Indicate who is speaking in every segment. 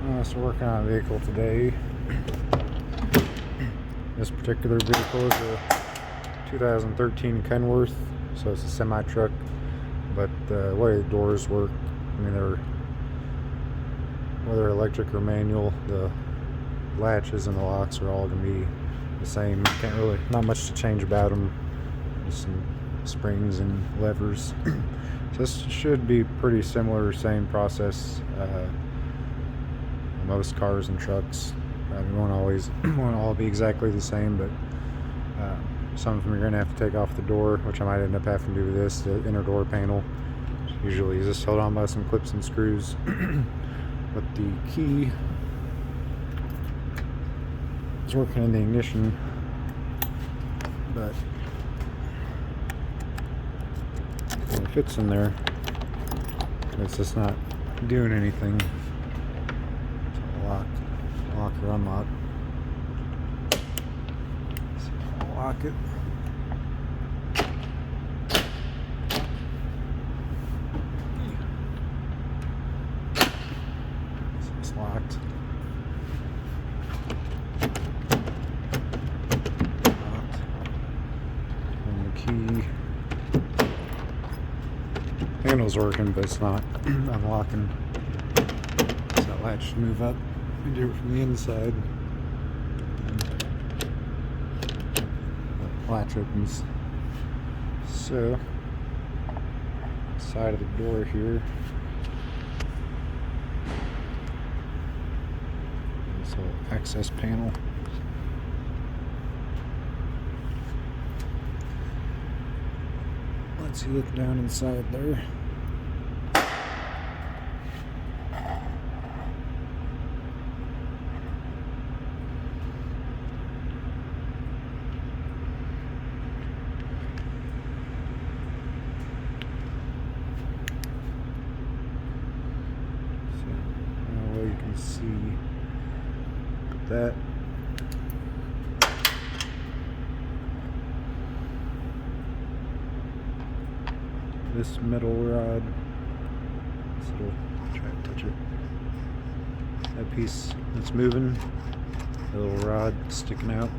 Speaker 1: So working on a vehicle today. This particular vehicle is a 2013 Kenworth, so it's a semi-truck, but the way the doors work, I mean, whether electric or manual, the latches and the locks are all going to be the same. Not much to change about them, just some springs and levers. So this should be pretty similar, same process. Most cars and trucks won't all be exactly the same, but some of them you're going to have to take off the door, which I might end up having to do with this, the inner door panel. Usually is just held on by some clips and screws. But the key is working in the ignition, but when it fits in there, it's just not doing anything. Lock or unlock. So I'll lock it. So it's locked. Locked. And the key handle's working, but it's not unlocking. So that latch should move up. Do it from the inside. The latch opens. So, side of the door here. So, access panel. Let's see, look down inside there. You can see that this metal rod, this little, try to touch it, that piece that's moving, the little rod sticking out,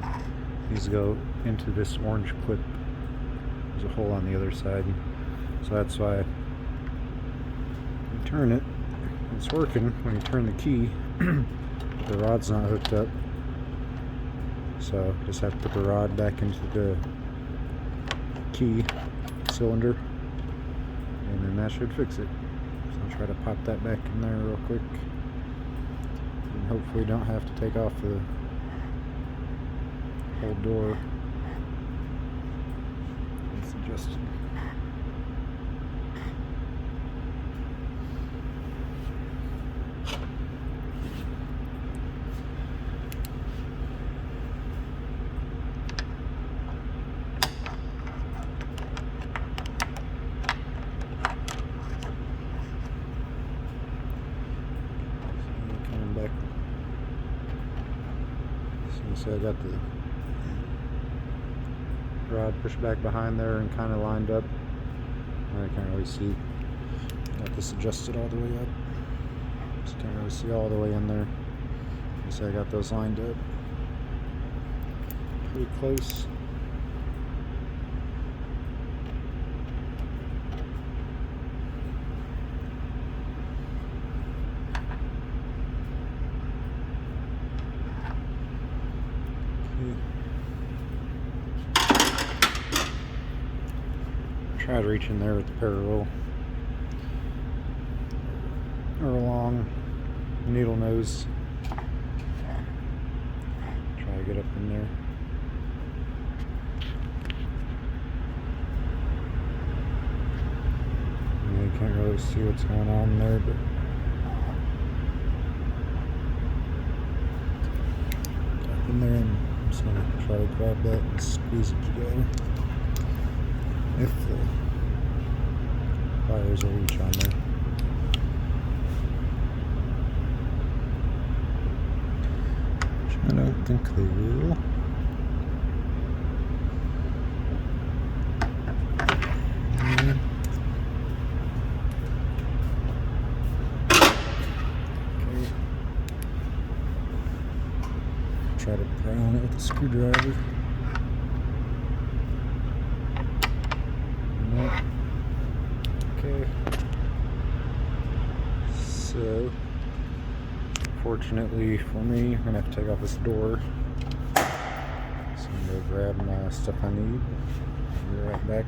Speaker 1: needs to go into this orange clip. There's a hole on the other side, so that's why you turn it. It's working when you turn the key. The rod's not hooked up, so just have to put the rod back into the key cylinder, and then that should fix it. So I'll try to pop that back in there real quick, and hopefully don't have to take off the whole door. It's adjusted. So I got the rod pushed back behind there and kind of lined up. I can't really see. Got this adjusted all the way up. Just can't really see all the way in there. So I got those lined up pretty close. Try to reach in there with the parallel or along needle nose. Try to get up in there. You can't really see what's going on there, but up in there, and I'm just gonna try to grab that and squeeze it together. If the pliers will reach on there. Which I don't think they will. Okay. try to pry on it with a screwdriver. Nope. Okay. So, fortunately for me, I'm gonna have to take off this door. So I'm gonna go grab my stuff I need. I'll be right back.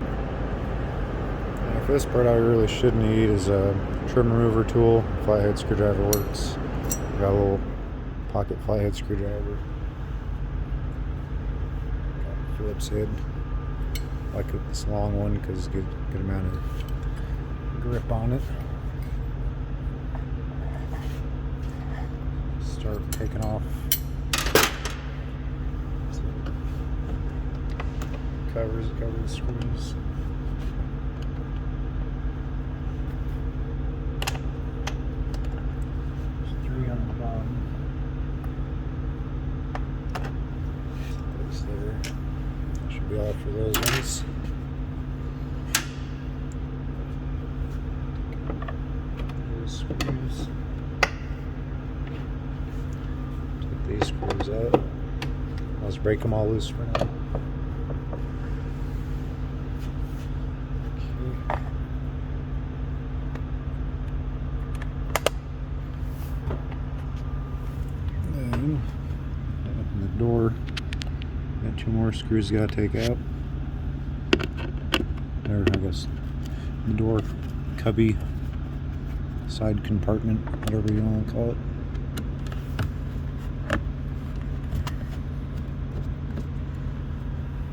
Speaker 1: Now for this part, I really should need is a trim remover tool. Flathead screwdriver works. Got a little pocket flathead screwdriver. Got Phillips head. I like this long one because it's good amount of grip on it. Start taking off cover the screws. There's 3 on the bottom. Those there. Should be all for those ones. Those screws. Take these screws out. Let's break them all loose for now. Okay. Then open the door. Got 2 more screws you gotta take out. There, I guess the door cubby, side compartment, whatever you want to call it.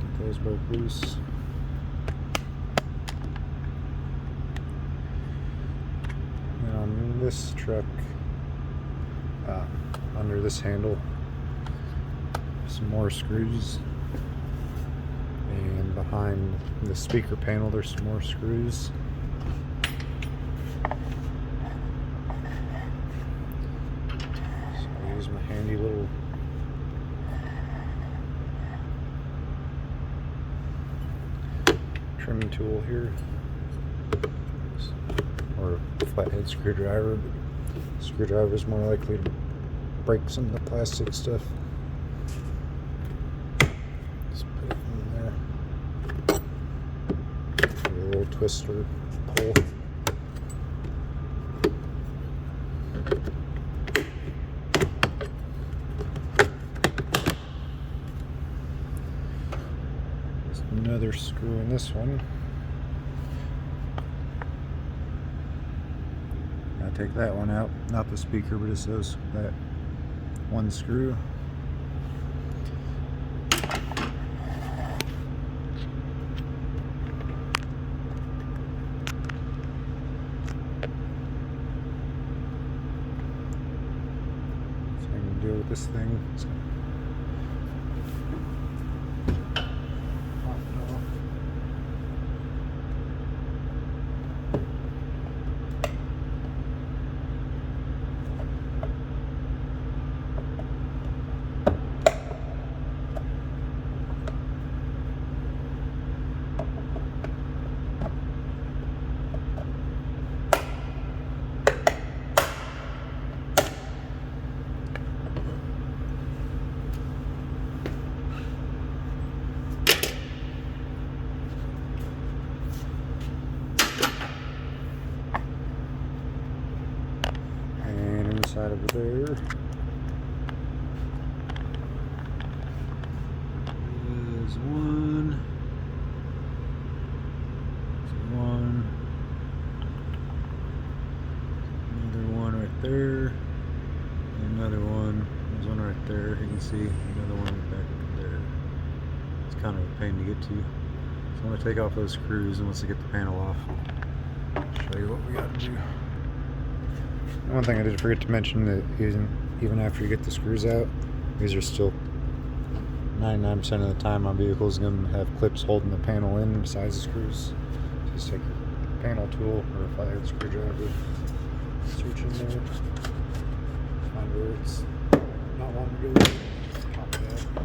Speaker 1: Get those both loose. And on this truck, under this handle, some more screws, and behind the speaker panel there's some more screws. So I use my handy little trim tool here, or a flathead screwdriver, but screwdriver is more likely to break some of the plastic stuff. Twister pull. There's another screw in this one. I'll take that one out, not the speaker, but just that one screw. Deal with this thing. So pop it off. Inside over there is one, another one right there, and another one. There's one right there. You can see another one right back there. It's kind of a pain to get to. So I'm going to take off those screws, and once I get the panel off, I'll show you what we got to do. One thing I did forget to mention, that even after you get the screws out, these are still 99% of the time my vehicle is going to have clips holding the panel in besides the screws. Just take your panel tool or a flathead screwdriver, search in there, find where it's not wanting to go in, pop it out.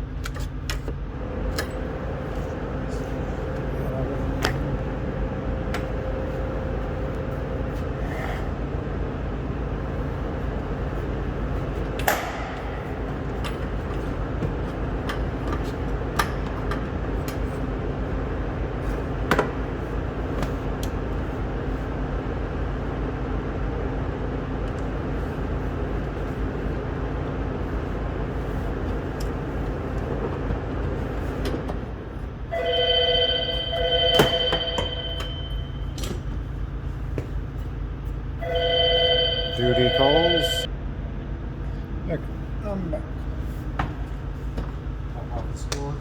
Speaker 1: Duty calls. Heck, I'm back. Pop out this door.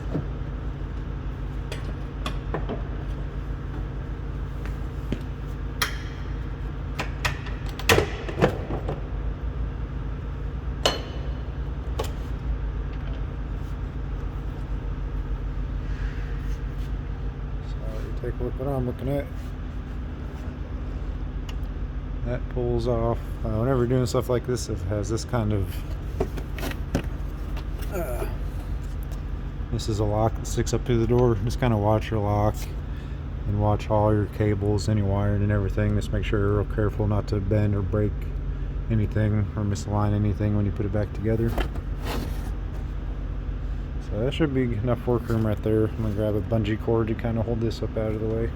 Speaker 1: So take a look what I'm looking at. That pulls off. Whenever you're doing stuff like this, it has this kind of this is a lock that sticks up to the door. Just kind of watch your lock and watch all your cables, any wiring and everything. Just make sure you're real careful not to bend or break anything or misalign anything when you put it back together. So that should be enough work room right there. I'm gonna grab a bungee cord to kind of hold this up out of the way.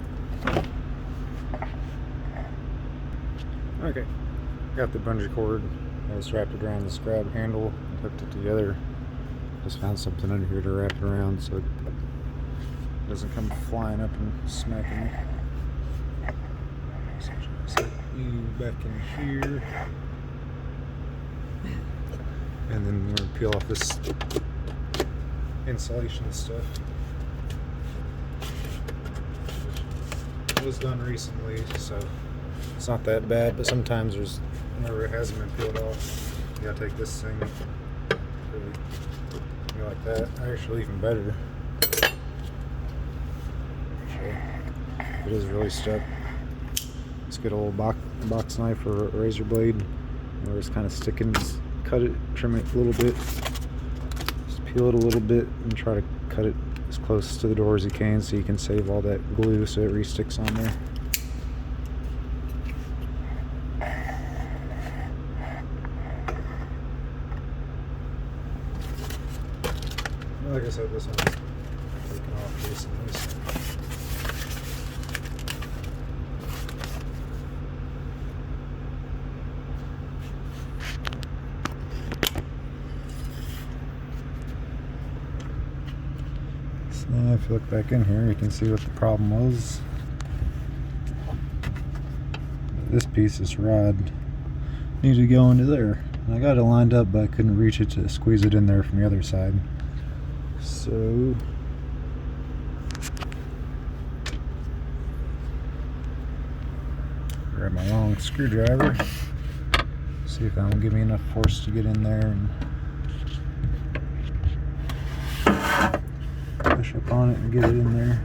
Speaker 1: Okay, got the bungee cord. I just wrapped it around this grab handle and hooked it together. Just found something under here to wrap it around so it doesn't come flying up and smacking me. So just set you back in here. And then we're gonna peel off this insulation stuff. It was done recently, so it's not that bad, but sometimes there's, whenever it hasn't been peeled off, you gotta take this thing, really, go like that. Actually, even better. It is really stuck. Let's get a little box knife or a razor blade where it's kind of sticking. Just cut it, trim it a little bit, just peel it a little bit, and try to cut it as close to the door as you can so you can save all that glue so it re-sticks on there. Like I said, this one's taken off recently. So now if you look back in here, you can see what the problem was. This piece, this rod, needed to go into there. And I got it lined up, but I couldn't reach it to squeeze it in there from the other side. So grab my long screwdriver, see if that will give me enough force to get in there and push up on it and get it in there.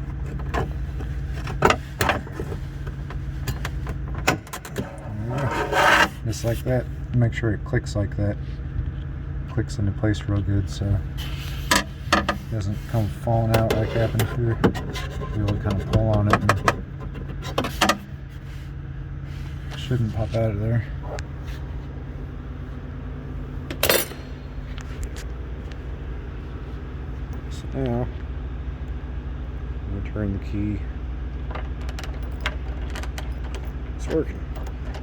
Speaker 1: Right. Just like that. Make sure it clicks like that. Clicks into place real good so it doesn't come falling out like happened here. You really kind of pull on it and it shouldn't pop out of there. So now I'm going to turn the key. It's working.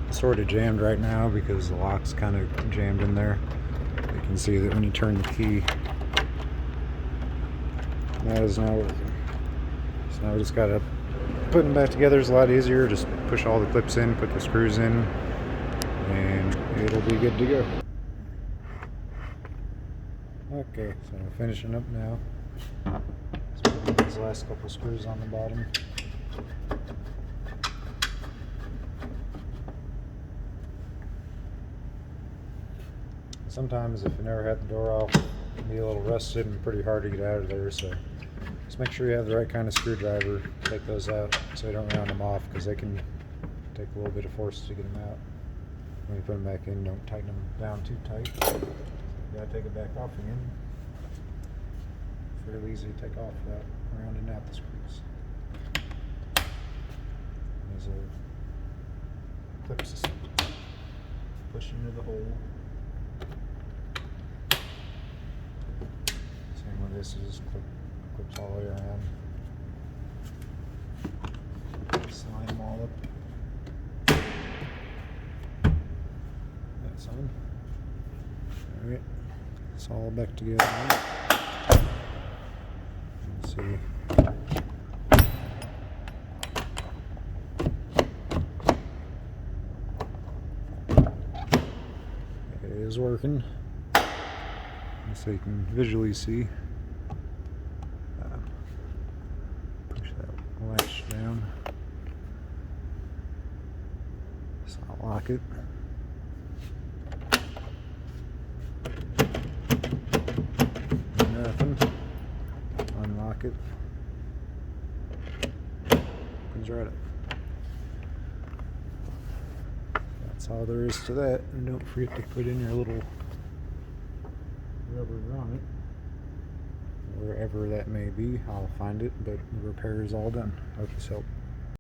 Speaker 1: It's sort of jammed right now because the lock's kind of jammed in there. You can see that when you turn the key, that is not working. So now we just gotta put them back together. Is a lot easier. Just push all the clips in, put the screws in, and it'll be good to go. Okay, so I'm finishing up now. Let's put in these last couple screws on the bottom. Sometimes if you never had the door off, it can be a little rusted and pretty hard to get out of there, so just make sure you have the right kind of screwdriver. Take those out so you don't round them off because they can take a little bit of force to get them out. When you put them back in, don't tighten them down too tight. You gotta take it back off again. Fairly easy to take off without rounding out the screws. There's a clip system. Push into the hole. Same with this, is clips all the way around. Slide them all up. That's on. Alright, it's all back together now. Let's see. is working. So you can visually see. Push that latch down. Just unlock it. Nothing. Unlock it. Opens right up. That's all there is to that. And don't forget to put in your little rubber grommet. Wherever that may be, I'll find it, but the repair is all done. Hope this helped.